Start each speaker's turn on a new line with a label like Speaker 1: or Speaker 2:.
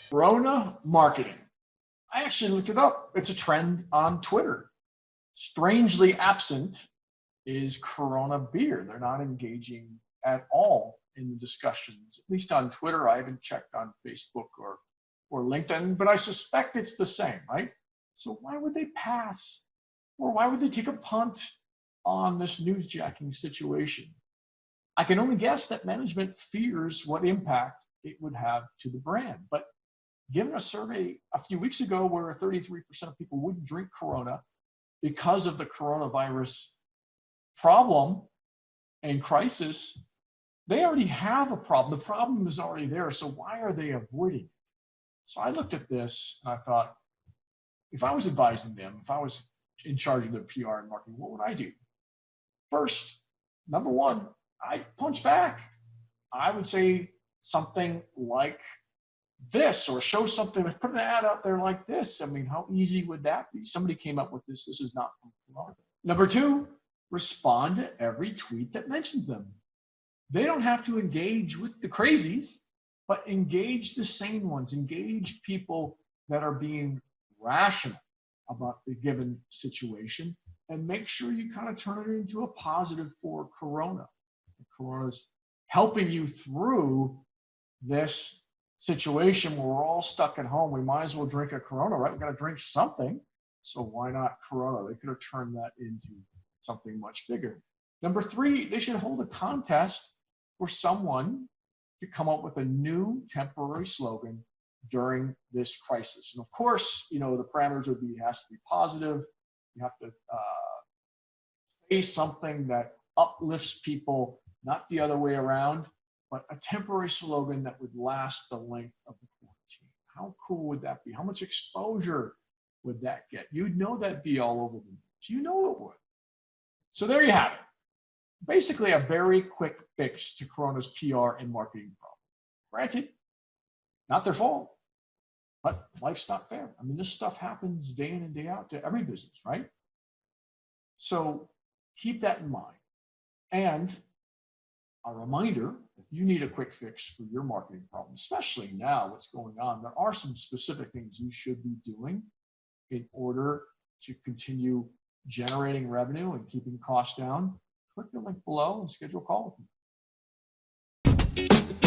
Speaker 1: Corona marketing. I actually looked it up. It's a trend on Twitter. Strangely absent is Corona beer. They're not engaging at all in the discussions, at least on Twitter. I haven't checked on Facebook or LinkedIn, but I suspect it's the same, right? So why would they pass, or why would they take a punt on this newsjacking situation? I can only guess that management fears what impact it would have to the brand. But given a survey a few weeks ago where 33% of people wouldn't drink Corona because of the coronavirus problem and crisis, they already have a problem. The problem is already there. So why are they avoiding it? So I looked at this and I thought, if I was advising them, if I was in charge of their PR and marketing, what would I do? First, number one, I punch back. I would say something like this, or show something, put an ad out there like this. I mean, how easy would that be? Somebody came up with this. This is not from Corona. Number two, respond to every tweet that mentions them. They don't have to engage with the crazies, but engage the sane ones, engage people that are being rational about the given situation, and make sure you kind of turn it into a positive for Corona. Corona's helping you through this situation where we're all stuck at home. We might as well drink a Corona, right? We've got to drink something. So why not Corona? They could have turned that into something much bigger. Number three, they should hold a contest for someone to come up with a new temporary slogan during this crisis. And of course, the parameters would be, it has to be positive. You have to say something that uplifts people, not the other way around, but a temporary slogan that would last the length of the quarantine. How cool would that be? How much exposure would that get? You'd know that'd be all over the news. You know it would. So there you have it. Basically a very quick fix to Corona's PR and marketing problem. Granted, not their fault, but life's not fair. I mean, this stuff happens day in and day out to every business, right? So keep that in mind. And a reminder, if you need a quick fix for your marketing problem, especially now what's going on, there are some specific things you should be doing in order to continue generating revenue and keeping costs down. Click the link below and schedule a call with me.